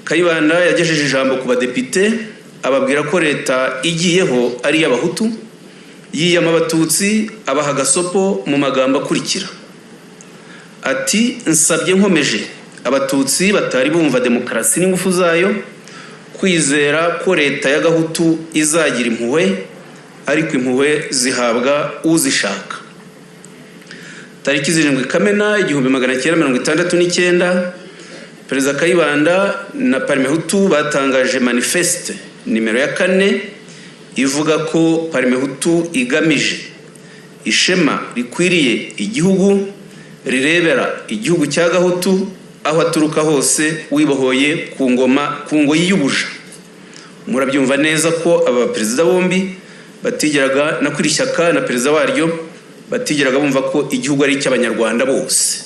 Kayibanda yagejeje ijambo ku badepite ababwira ko leta igiyeho ari y'abahutu, yiyama abatutsi abaha gasopo mu magambo akurikira ati: nsabye nkomeje abatutsi batari bumva demokarasi n'ingufu zayo kwizera ko leta y'agahutu izagira impuhwe, ariko impuhwe zihabwa uzishaka. Tariki 7 Kamena 1969 Perezida Kayibanda na Parmehutu batangaje manifeste nimero ya 4 ivuga ko Parmehutu igamije ishema rikwiriye igihugu, rirebera igihugu cya gahutu aho aturuka hose, wibohoye ku ngoyi y'ubuja. Murabyumva neza ko aba perezida bombi batigeraga na kwiri shyaka na perezida waryo batigeraga bumva ko igihugu ari cy'abanyarwanda bose.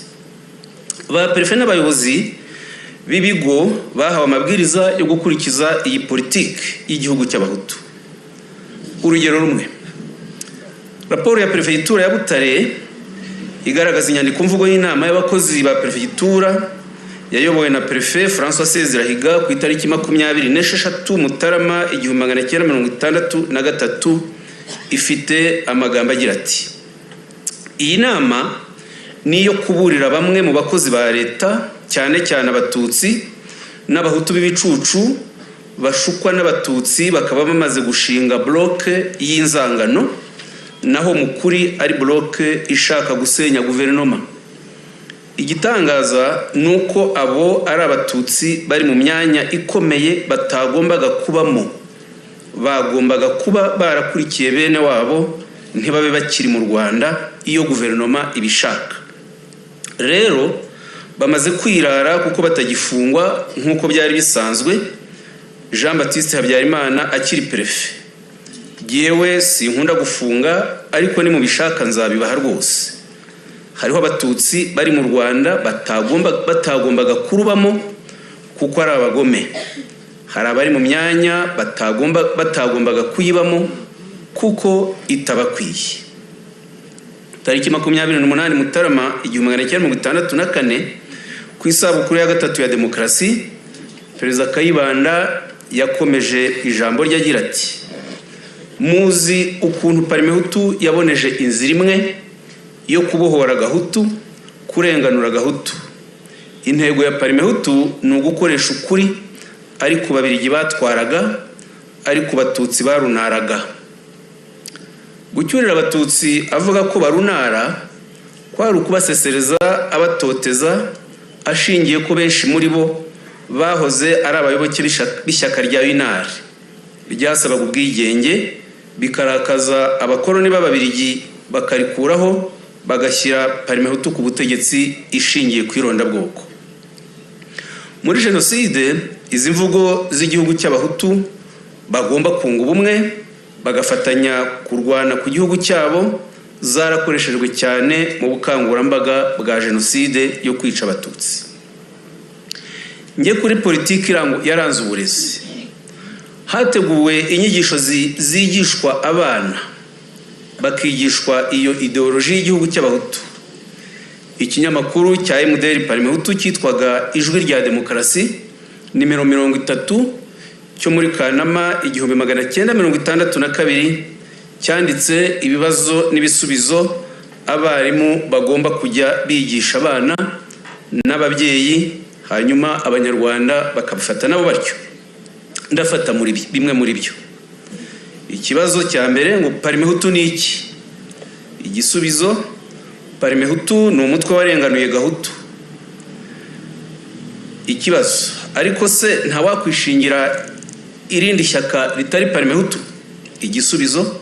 Ba prefe n'abayobozi b'ibigo bahawe amabwiriza yo gukurikiza iyi politiki y'igihugu cy'abahutu. Urugero rumwe, raporo ya prefegitura ya Butare igaragaza inyandiko mvugo y'inama y'abakozi ba prefegitura yayobowe na prefe François Sezirahiga ku itariki 26 Mutarama 1963 ifite amagambo agira ati: iyi nama niyo kuburira bamwe mu bakozi ba leta, cyane cyane abatutsi n'abahutu b'ibicucu bashukwa n'abatutsi bakaba bamaze gushinga bloke y'inzangano, naho mukuri ari bloke ishaka gusenya guverinoma. Igitangaza nuko abo ari abatutsi bari mu myanya ikomeye batagombaga kubamo, bagombaga kuba barakurikiye bene wabo ntibabe bakiri mu Rwanda iyo guverinoma ibishaka. Rero bamaze kwirara kuko batagifungwa nkuko byari bisanzwe. Jean Baptiste Habyarimana akiri prefe: yewe sinkunda gufunga, ariko ni mu bishaka nzabibaha rwose. Hariho abatutsi bari mu Rwanda batagombaga kurubamo kuko ari abagome. Hari abari mu myanya batagombaga kuyibamo kuko itabakwiye. Tariki 28 Mutarama 1964 ku isabukuru ya gatatu ya demokarasi, Perezida Kayibanda yakomeje ijambo rye agira ati: muzi ukuntu Parmehutu yaboneje inzira imwe yo kubohora gahutu, kurenganura gahutu. Intego ya Parmehutu ni ugukoresha ukuri, ariko babirigi batwaraga, ariko batutsi barunaraga. Gucyurira abatutsi avuga ko barunara kwari ukubasesereza, abatoteza, ashingiye ko benshi muri bo bahoze ari abayoboke b'ishyaka rya UNAR ryasabaga ubwigenge, bikarakaza abakoloni b'ababirigi, bakarikuraho bagashyira Parmehutu ku butegetsi ishingiye ku irondabwoko. Muri jenoside, izi mvugo z'igihugu cy'abahutu bagomba kunga ubumwe bagafatanya kurwana ku gihugu cyabo zarakoreshejwe cyane mu bukangurambaga bwa jenoside yo kwica abatutsi. Nge kuri politiki yaranze uburezi, hateguwe inyigisho zigishwa abana bakigishwa iyo ideoloji y'igihugu cy'abahutu. Ikinyamakuru cya MDR Parmehutu cyitwaga Ijwi rya Demokarasi nimero 30 cyo muri Kanama 1962 cyanditse ibibazo n'ibisubizo abarimu bagomba kujya bigisha abana n'ababyeyi, hanyuma abanyarwanda bakabifata nabo batyo. Ndafata muri bimwe muri byo. Ikibazo cya mbere ngo Parmehutu ni iki? Igisubizo: Parmehutu ni umutwe warenganuye gahutu. Ikibazo: ariko se nta wakwishingira irindi shyaka ritari Parmehutu? Igisubizo: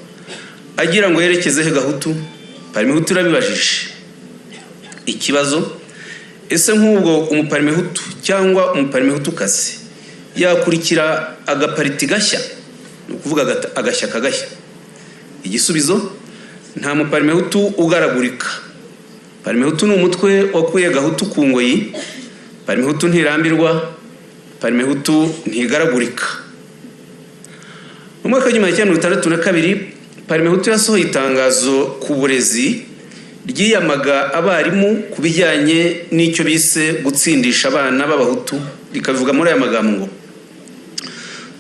agira ngo yerekeze he gahutu? Parmehutu irabibajije. Ikibazo: ese nk'ubwo umuparmehutu cyangwa umuparmehutukazi yakurikira agapariti gashya, ni ukuvuga agashyaka gashya? Igisubizo: nta muparmehutu ugaragurika. Parmehutu ni umutwe wakuye gahutu ku ngoyi. Parmehutu ntirambirwa, Parmehutu ntigaragurika. Mu mwaka wa 1962 Parmehutu yasohoye itangazo ku burezi ryiyamaga abarimu ku bijyanye n'icyo bise gutsindisha abana b'abahutu rikavuga muri aya magambo ngo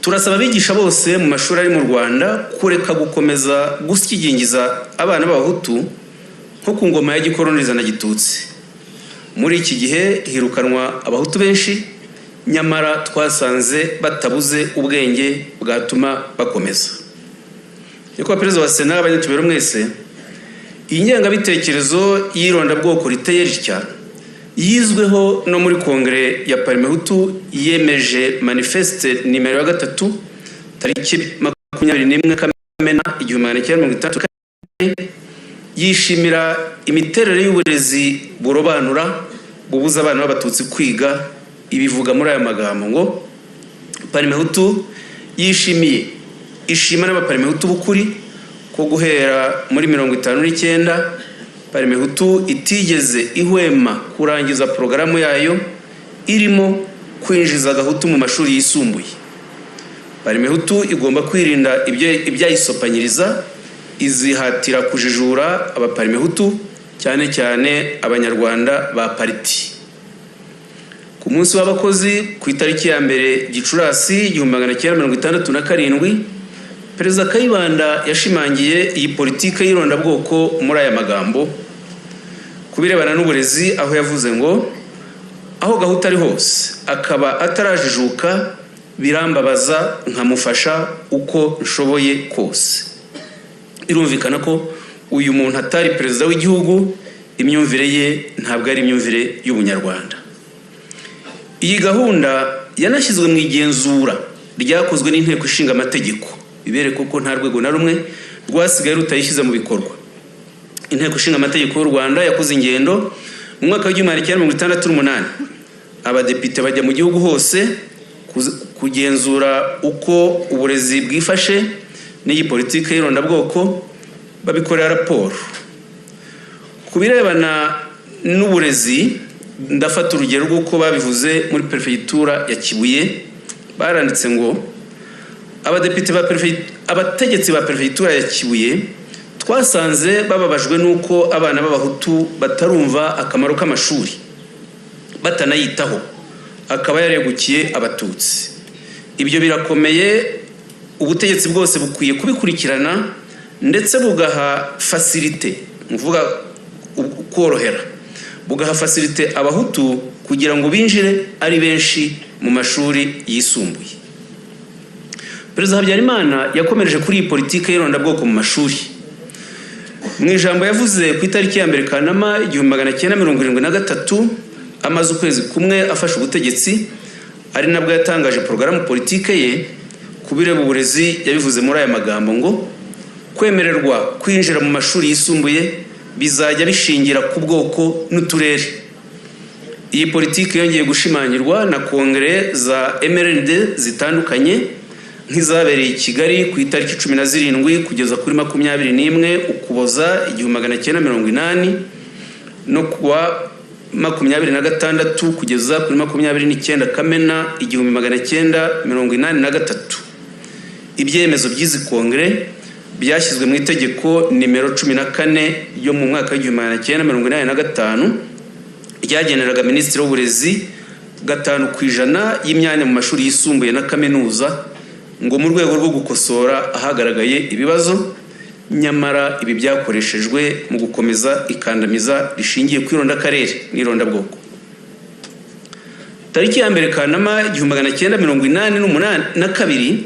turasaba abigisha bose mu mashuri ari mu Rwanda kureka gukomeza gusigingiza abana b'abahutu nko ku ngoma ya gikoloniza na gitutsi. Muri iki gihe hirukanwa abahutu benshi, nyamara twasanze batabuze ubwenge bwatuma bakomeza. Nyakubahwa Perezida wa Sena, abanyatubero mwese, iyi ngengabitekerezo y'irondabwoko riteye ritya yizweho no muri kongere ya Parmehutu yemeje manifeste nimero 3 tariki 21 Kamena 1964 yishimira imiterere y'uburezi burobanura bubuza abana b'abatutsi kwiga. Ibivuga muri aya magambo ngo Parmehutu ishima n'abaparmehutu bukuri ko guhera muri 59 Parmehutu itigeze ihwema kurangiza porogaramu yayo irimo kwinjiza gahutu mu mashuri yisumbuye. Parmehutu igomba kwirinda ibyayisopanyiriza, izihatira kujijura abaparmehutu cyane cyane abanyarwanda ba pariti. Ku munsi w'abakozi ku itariki ya mbere Gicurasi 1967 Perezida Kayibanda yashimangiye iyi politike y'irondabwoko muri aya magambo kubirebana n'uburezi, aho yavuze ngo aho gahutu ari hose akaba atarajijuka birambabaza nkamufasha uko nshoboye kose. Irumvikana ko uyu muntu atari perezida w'igihugu, imyumvire ye ntabwo ari imyumvire y'ubunyarwanda. Iyi gahunda yanashyizwe mu igenzura ryakozwe n'inteko ishinga amategeko, bibereka ko nta rwego na rumwe rwasigaye rutayishyize mu bikorwa. Inteko ishinga amategeko y'u Rwanda yakoze ingendo mu mwaka wa 1968. Abadepite bajya mu gihugu hose kugenzura uko uburezi bwifashe n'iyi politike y'irondabwoko, babikorera raporo. Kubirebana n'uburezi, ndafata urugero rw'uko babivuze muri perefegitura ya Kibuye. Baranditse ngo abategetsi ba perefegitura ya Kibuye twasanze bababajwe nuko abana b'abahutu batarumva akamaro k'amashuri, batanayitaho, akaba yaregukiye abatutsi. Ibyo birakomeye, ubutegetsi bwose bukwiye kubikurikirana ndetse bugaha facilite, mvuga korohera, bugaha facilite abahutu kugira ngo binjire ari benshi mu mashuri yisumbuye. Perezida Habyarimana yakomereje kuri iyi politike y'irondabwoko mu mashuri. Mu ijambo yavuze ku itariki ya mbere Kanama 1973, amaze ukwezi kumwe afashe ubutegetsi, ari nabwo yatangaje porogaramu politike ye kubireba uburezi. Yabivuze muri aya magambo ngo kwemererwa kwinjira mu mashuri yisumbuye bizajya bishingira ku bwoko n'uturere. Iyi politike yongeye gushimangirwa na kongere za MRND zitandukanye nk'izabereye i Kigali ku itariki 17 kugeza kuri 21 Ukuboza 1980 no kuwa 26 kugeza kuri 29 Kamena 1983. Ibyemezo by'izi kongere byashyizwe mu itegeko nimero 14 yo mu mwaka wa 1985 ryageneraga Minisitiri w'Uburezi 5% y'imyanya mu mashuri yisumbuye na kaminuza ngo mu rwego rwo gukosora ahagaragaye ibibazo. Nyamara ibi byakoreshejwe mu gukomeza ikandamiza rishingiye ku irondakarere n'irondabwoko. Tariki ya mbere Kanama 1982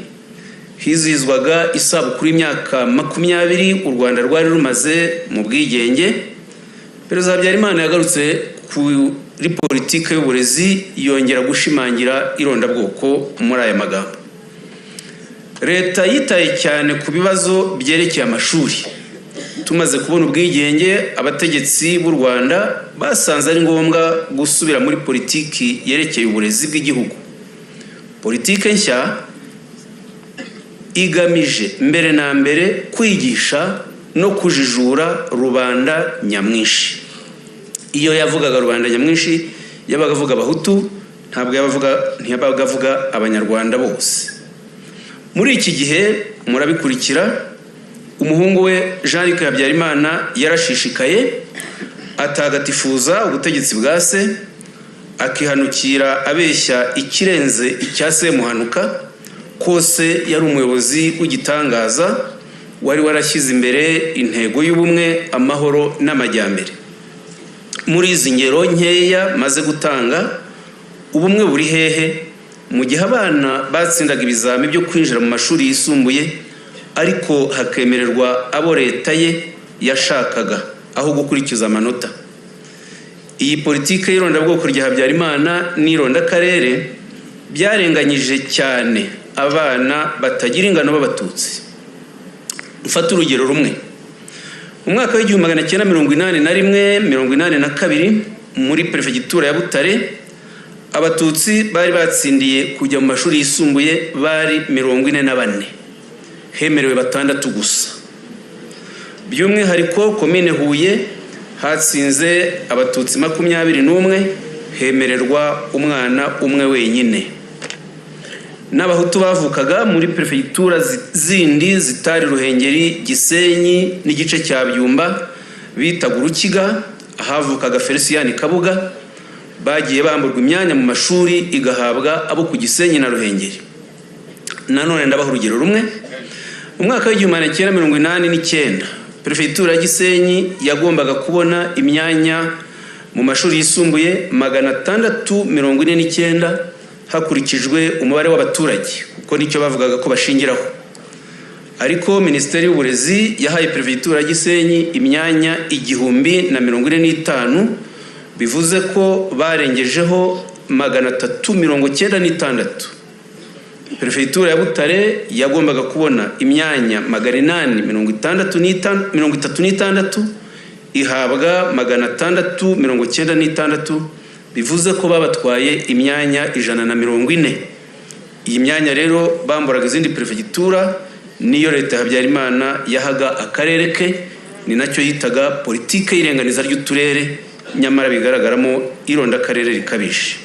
hizizwaga isabukuru y'imyaka 20 u Rwanda rwari rumaze mu bwigenge. Perezida Habyarimana yagarutse kuri politike y'uburezi, yongera gushimangira irondabwoko muri aya magambo. Leta yitaye cyane ku bibazo byerekeye amashuri. Tumaze kubona ubwigenge, abategetsi b'u Rwanda basanze ari ngombwa gusubira muri politiki yerekeye uburezi bw'igihugu. Politike nshya igamije mbere na mbere kwigisha no kujijura rubanda nyamwinshi. Iyo yavugaga rubanda nyamwinshi yabaga avuga abahutu, ntiyabaga avuga abanyarwanda bose. Muri iki gihe murabikurikira, umuhungu we Jean-Luc Habyarimana yarashishikaye atagatifuza ubutegetsi bwa se, akihanukira abeshya ikirenze icya Semuhanuka kose yari umuyobozi w'igitangaza wari warashyize imbere intego y'ubumwe, amahoro n'amajyambere. Muri izi ngero nkeya maze gutanga, ubumwe buri hehe mu gihe abana batsindaga ibizami byo kwinjira mu mashuri yisumbuye ariko hakemererwa abo leta ye yashakaga aho gukurikiza amanota? Iyi politike y'irondabwoko rya Habyarimana n'irondakarere byarenganyije cyane abana batagira ingano b'Abatutsi. Mfata urugero rumwe. Mu mwaka w'1981-82 muri perefegitura ya Butare, Abatutsi bari batsindiye kujya mu mashuri yisumbuye bari 44, hemerewe 6 gusa. By'umwihariko komine Huye hatsinze Abatutsi 21, hemererwa umwana umwe wenyine. N'Abahutu bavukaga muri perefegitura zindi zitari Ruhengeri, Gisenyi n'igice cya Byumba bitaga Urukiga, ahavukaga Felicien Kabuga, bagiye bamburwa imyanya mu mashuri igahabwa abo ku Gisenyi na Ruhengeri. Nanone ndabaha urugero rumwe. Mu mwaka w'1989 perefegitura ya Gisenyi yagombaga kubona imyanya mu mashuri yisumbuye 649 hakurikijwe umubare w'abaturage, kuko nicyo bavugaga ko bashingiraho. Ariko Minisiteri y'Uburezi yahaye perefegitura ya Gisenyi imyanya 1045, bivuze ko barengejeho 396. Perefegitura ya Butare yagombaga kubona imyanya 836, ihabwa 696, bivuze ko babatwaye imyanya 140. Iyi myanya rero bamburaga izindi perefegitura niyo leta Habyarimana yahaga akarere ke, ni nacyo yitaga politike y'irenganiza ry'uturere, nyamara bigaragaramo irondakarere rikabishe.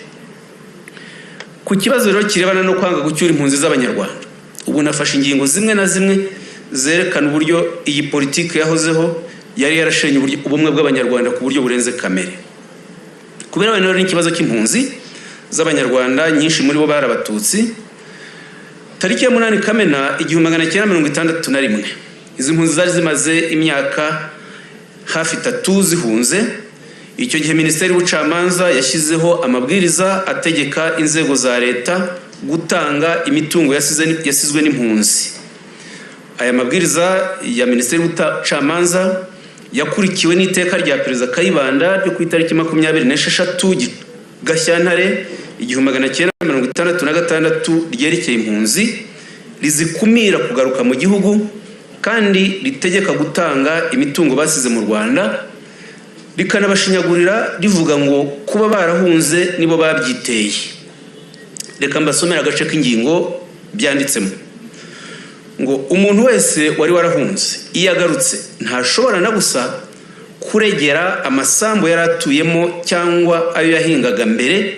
Ku kibazo rero kirebana no kwanga gucyura impunzi z'Abanyarwanda, ubu nafashe ingingo zimwe na zimwe zerekana uburyo iyi politike yahozeho yari yarashenye ubumwe bw'Abanyarwanda ku buryo burenze kamere. Kubera bene rero n'ikibazo cy'impunzi z'Abanyarwanda, nyinshi muri bo bari Abatutsi. Tariki ya 8 Kamena 1961, izi mpunzi zari zimaze imyaka hafi 3 zihunze. Icyo gihe Minisiteri y'Ubucamanza yashyizeho amabwiriza ategeka inzego za leta gutanga imitungo yasizwe n'impunzi. Aya mabwiriza ya Minisiteri y'Ubucamanza yakurikiwe n'iteka rya Perezida Kayibanda ryo ku itariki 26 Gashyantare 1966 ryerekeye impunzi, rizikumira kugaruka mu gihugu kandi ritegeka gutanga imitungo basize mu Rwanda, rikanabashinyagurira rivuga ngo kuba barahunze nibo babyiteye. Reka mbasomera agace k'ingingo byanditsemo ngo umuntu wese wari warahunze iyo agarutse ntashobora na gusa kuregera amasambu yaratuyemo cyangwa ayo yahingaga mbere,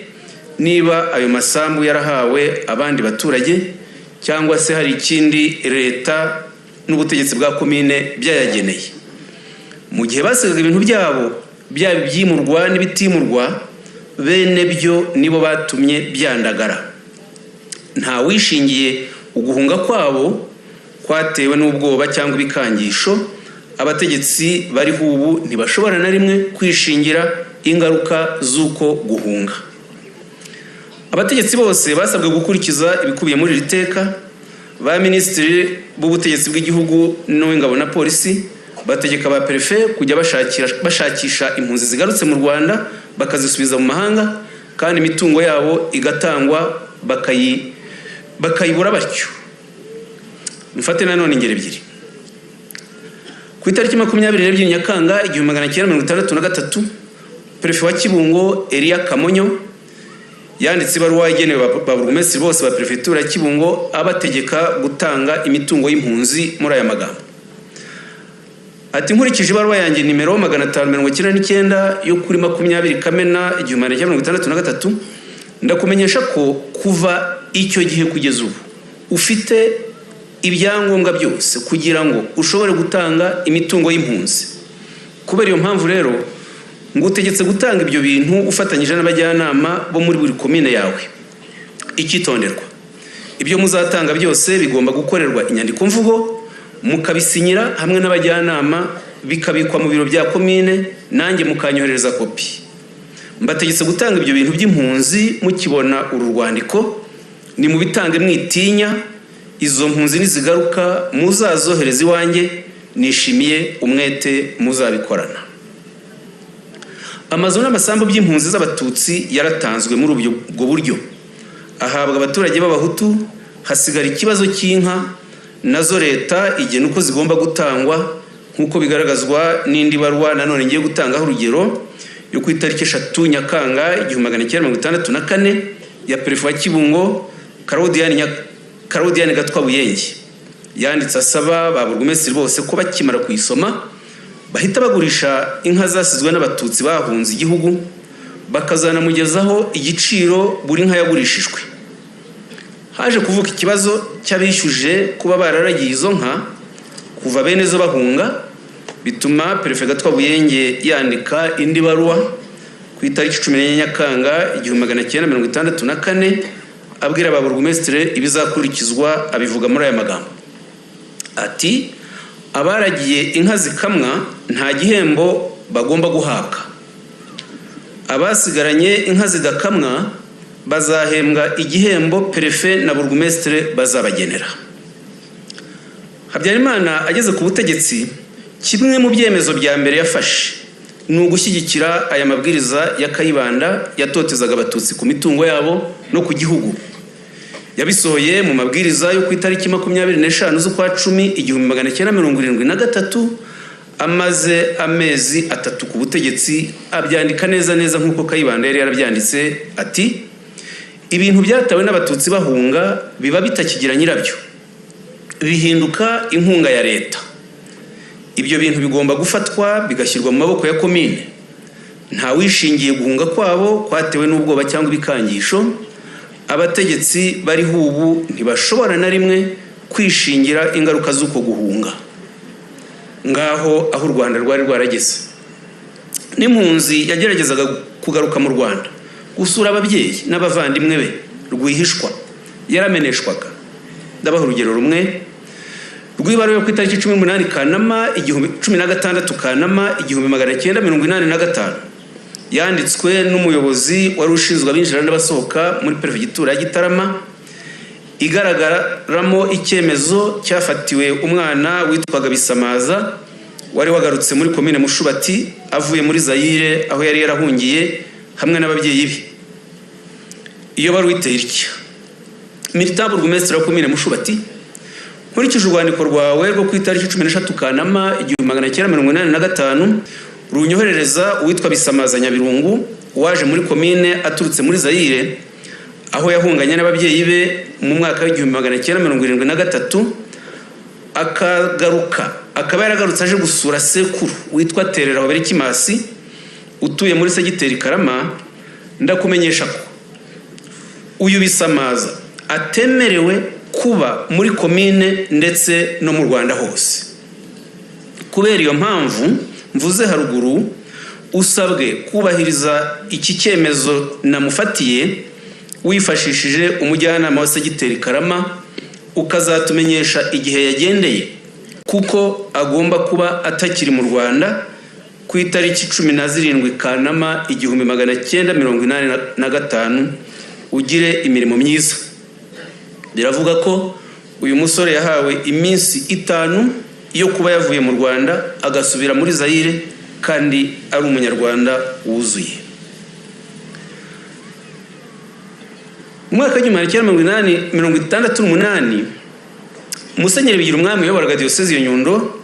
niba ayo masambu yarahawe abandi baturage cyangwa se hari ikindi leta n'ubutegetsi bwa komine byayageneye. Mu gihe basigaga ibintu byabo byaba ibyimurwa n'ibitimurwa, bene byo nibo batumye byandagara. Nta wishingiye uguhunga kwabo kwatewe n'ubwoba cyangwa ibikangisho. Abategetsi bariho ubu ntibashobora na rimwe kwishingira ingaruka z'uko guhunga. Abategetsi bose basabwe gukurikiza ibikubiye muri iri teka. Ba minisitiri b'ubutegetsi bw'igihugu n'uw'ingabo na polisi bategeka ba perefe kujya bashakisha impunzi zigarutse mu Rwanda bakazisubiza mu mahanga, kandi imitungo yabo igatangwa bakayibura batyo. Mfate nanone ingero ebyiri. Ku itariki 22 Nyakanga 1963, perefe wa Kibungo Elia Kamonyo yanditse ibaruwa igenewe ba burugumesitiri bose ba perefegitura ya Kibungo abategeka gutanga imitungo y'impunzi muri aya magambo. Ati nkurikije ibaruwa yanjye nimero 599 yo kuri 20 Kamena 1963, ndakumenyesha ko kuva icyo gihe kugeza ubu ufite ibyangombwa byose kugira ngo ushobore gutanga imitungo y'impunzi. Kubera iyo mpamvu rero ngo utegetse gutanga ibyo bintu ufatanyije n'abajyanama bo muri buri komine yawe. Icyitonderwa, ibyo muzatanga byose bigomba gukorerwa inyandiko mvugo, mukabisinyira hamwe n'abajyanama, bikabikwa mu biro bya komine, nanjye mukanyohereza kopi. Mbategetse gutanga ibyo bintu by'impunzi mukibona uru rwandiko, ni mu bitange mwitinya, izo mpunzi nizigaruka muzazohereza iwanjye, nishimiye umwete muzabikorana. Amazu n'amasambu by'impunzi z'abatutsi yaratanzwe muri ubwo buryo, ahabwa abaturage b'abahutu, hasigara ikibazo cy'inka, nazo leta igena uko zigomba gutangwa nk'uko bigaragazwa n'indi baruwa nanone ngiye gutangaho urugero yo ku itariki 3 Nyakanga 1964 ya Perefe wa Kibungo Claudiane Gatwa Buyenge, yanditse asaba ba burugumesitiri bose ko bakimara kuyisoma bahita bagurisha inka zasizwe n'abatutsi bahunze igihugu, bakazanamugezaho igiciro buri nka yagurishijwe. Haje kuvuka ikibazo cy'abishyuje kuba bararagiye izo nka kuva bene zo bahunga, bituma Perefe Gatwa Buyenge yandika indi baruwa ku itariki 10 Nyakanga 1964 abwira aba burugumesitiri ibizakurikizwa. Abivuga muri aya magambo ati: abaragiye inka zikamwa nta gihembo bagomba guhabwa, abasigaranye inka zidakamwa bazahembwa igihembo Perefe na burugumesitiri bazabagenera. Habyarimana ageze ku butegetsi, kimwe mu byemezo bya mbere yafashe ni ugushyigikira aya mabwiriza ya Kayibanda yatotezaga abatutsi ku mitungo yabo no ku gihugu. Yabisohoye mu mabwiriza yo ku itariki 25 z'ukwa 10 1973, amaze amezi 3 ku butegetsi, abyandika neza nk'uko Kayibanda yari yarabyanditse ati: ibintu byatawe n'abatutsi bahunga biba bitakigira nyirabyo, bihinduka inkunga ya leta. Ibyo bintu bigomba gufatwa bigashyirwa mu maboko ya komine. Nta wishingiye guhunga kwabo kwatewe n'ubwoba cyangwa ibikangisho. Abategetsi bari ubu ntibashobora na rimwe kwishingira ingaruka z'uko guhunga. Ngaho aho u Rwanda rwari rwarageze. N'impunzi yageragezaga kugaruka mu Rwanda gusura ababyeyi n'abavandimwe be rwihishwa, yarameneshwaga. Ndabaha urugero rumwe rw'ibaro yo ku itariki 18 Kanama 16 Kanama 1985, yanditswe n'umuyobozi wari ushinzwe abinjira n'abasohoka muri Perefegitura ya Gitarama, igaragaramo icyemezo cyafatiwe umwana witwaga Bisamaza wari wagarutse muri komine Mushubati avuye muri Zaire aho yari yarahungiye hamwe n'ababyeyi be. Iyo baruwa iteye itya: Militant burugumesitiri wa komine Mushubati, nkurikije urwandiko rwawe rwo ku itariki 13 Kanama 1985 runyoherereza uwitwa Bisamaza Nyabirungu waje muri komine aturutse muri Zaire aho yahunganye n'ababyeyi be mu mwaka wa 1973, akaba yaragarutse aje gusura sekuru witwa Terera Berikimasi utuye muri Segiteri Karama. Ndakumenyesha ko uyu Bisamaza atemerewe kuba muri komine ndetse no mu Rwanda hose. Kubera iyo mpamvu mvuze haruguru, usabwe kubahiriza iki cyemezo namufatiye wifashishije umujyanama wa Segiteri Karama, ukazatumenyesha igihe yagendeye, kuko agomba kuba atakiri mu Rwanda ku itariki 17 Kanama 1985. Ugire imirimo myiza. Biravuga ko uyu musore yahawe iminsi 5 yo kuba yavuye mu Rwanda agasubira muri Zaire kandi ari umunyarwanda wuzuye. Mu mwaka wa 1968 Musenyeri Bigirumwami uyoboraga Diocese ya Nyundo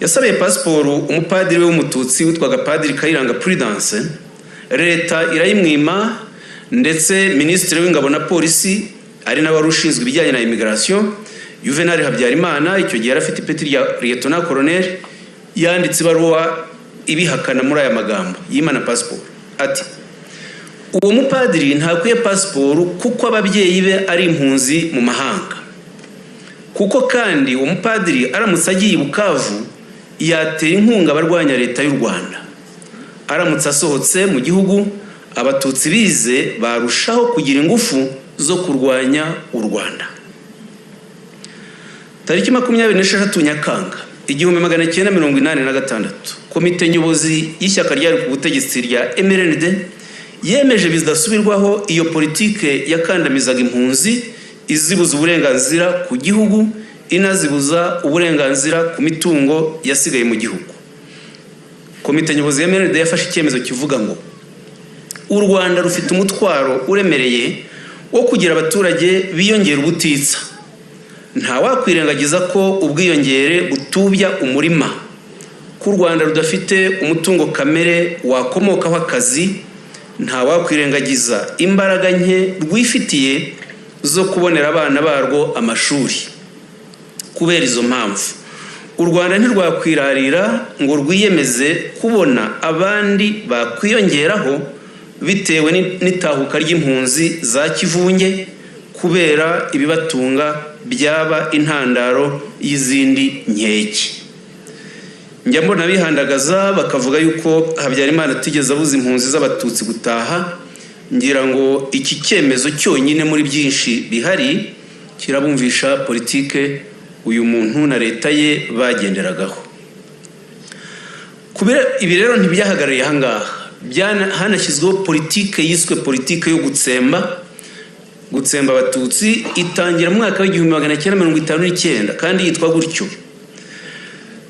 yasabiye pasiporo umupadiri w'umututsi witwaga Padiri Kayiranga Prudence. Leta irayimwima, ndetse Minisitiri w'Ingabo na Polisi ari nawe rushinzwe ibijyanye na immigration Juvenal Habyarimana, icyo gihe yarafite ipeti rya Lieutenant Colonel, yanditse ibaruwa ibihakana muri aya magambo yimana pasiporo ati: uwo mupadiri ntakwiye pasiporo kuko ababyeyi be ari impunzi mu mahanga, kuko kandi uwo mupadiri aramutse agiye i Bukavu yatera inkunga abarwanya leta y'u Rwanda. aramutse asohotse mu gihugu, abatutsi bize barushaho kugira ingufu zo kurwanya u Rwanda. Tariki 26 Nyakanga 1986, komite nyobozi y'ishyaka ryari ku butegetsi rya MRND yemeje bizasubirwaho iyo politike yakandamizaga impunzi, izibuza uburenganzira ku gihugu, inazibuza uburenganzira ku mitungo yasigaye mu gihugu. Komite nyobozi ya MRND yafashe icyemezo kivuga ngo u Rwanda rufite umutwaro uremereye wo kugira abaturage biyongera ubutitsa. Nta wakwirengagiza ko ubwiyongere butubya umurima, ko u Rwanda rudafite umutungo kamere wakomokaho akazi. Nta wakwirengagiza imbaraga nke rwifitiye zo kubonera abana barwo amashuri. Kubera izo mpamvu, u Rwanda ntirwakwirarira ngo rwiyemeze kubona abandi bakwiyongeraho bitewe n'itahuka ry'impunzi za kivunge, kubera ibibatunga byaba intandaro y'izindi nkeke. Njya mbona bihandagaza bakavuga yuko Habyarimana atigeze abuza impunzi z'abatutsi gutaha. Ngira ngo iki cyemezo cyonyine muri byinshi bihari kirabumvisha politike uyu muntu na leta ye bagenderagaho. Kubera ibi rero ntibyahagarariye ahangaha, hanashyizweho politike yiswe politike yo gutsemba abatutsi, itangira mu mwaka w'1959 kandi yitwa gutyo.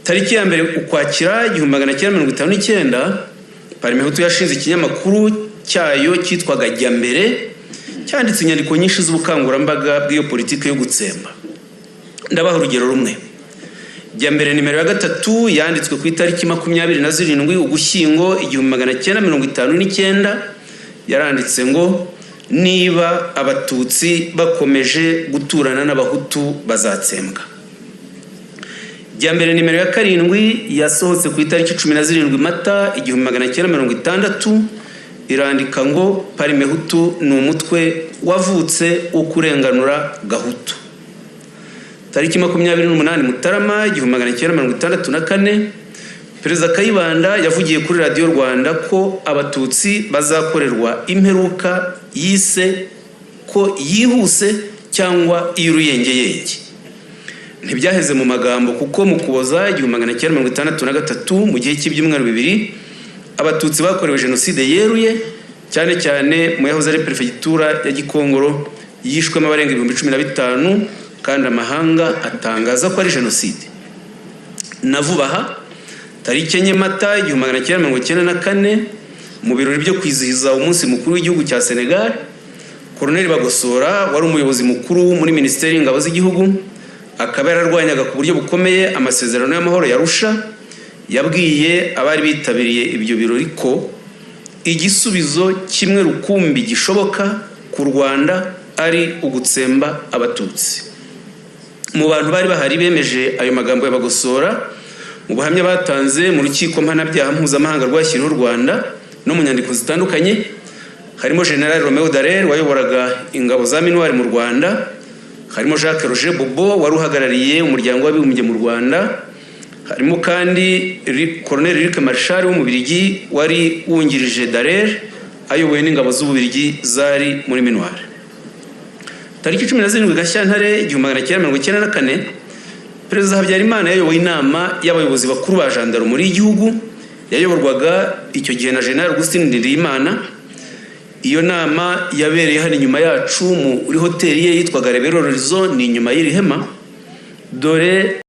Tariki ya mbere Ukwakira 1959, Parmehutu yashinze ikinyamakuru cyayo cyitwaga Jya Mbere, cyanditse inyandiko nyinshi z'ubukangurambaga bw'iyo politike yo gutsemba. Ndabaha urugero rumwe. Jya Mbere nimero ya 3 yanditswe ku itariki 27 Ugushyingo 1959, yaranditse ngo niba abatutsi bakomeje guturana n'abahutu bazatsembwa. Jya Mbere nimero ya 7 yasohotse ku itariki 17 Mata 1960, irandika ngo Parmehutu ni umutwe wavutse wo kurenganura gahutu. Tariki 28 Mutarama 1964, Perezida Kayibanda yavugiye kuri Radio Rwanda ko abatutsi bazakorerwa imperuka yise ko yihuse cyangwa iy'uruyengeyenge. Ntibyaheze mu magambo, kuko mu Kuboza 1963 mu gihe cy'ibyumweru 2 abatutsi bakorewe jenoside yeruye, cyane cyane mu yahoze ari perefegitura ya Gikongoro, yishwemo abarenga 15,000 kandi amahanga atangaza ko ari jenoside. Navubaha tariki 4 Mata 1994 mu birori byo kwizihiza umunsi mukuru w'igihugu cya Senegal, Colonel Bagosora wari umuyobozi mukuru muri Minisiteri y'Ingabo z'Igihugu, akaba yararwanyaga ku buryo bukomeye amasezerano y'amahoro ya Arusha, yabwiye abari bitabiriye ibyo birori ko igisubizo kimwe rukumbi gishoboka ku Rwanda ari ugutsemba abatutsi. Mu bantu bari bahari bemeje ayo magambo ya Bagosora, mu buhamya batanze mu rukiko mpanabyaha mpuzamahanga rwashyiriweho u Rwanda no mu nyandiko zitandukanye, harimo General Romeo Dallaire wayoboraga ingabo za Minuar mu Rwanda, harimo Jacques Roger Bobo wari uhagarariye umuryango w'abibumbye mu Rwanda, harimo kandi Colonel Eric Marshal w'umubirigi wari wungirije Dallaire ayoboye n'ingabo z'ububirigi zari muri Minuar. Tariki 17 Gashyantare 1994, Perezida Habyarimana yayoboye inama y'abayobozi bakuru ba gendarmerie y'igihugu, yayoborwaga icyo gihe na General Augustin Ndiyimana. Iyo nama yabereye hano inyuma yacu muri hoteli ye yitwaga Rebero Horizon, ni inyuma y'iri hema. Dore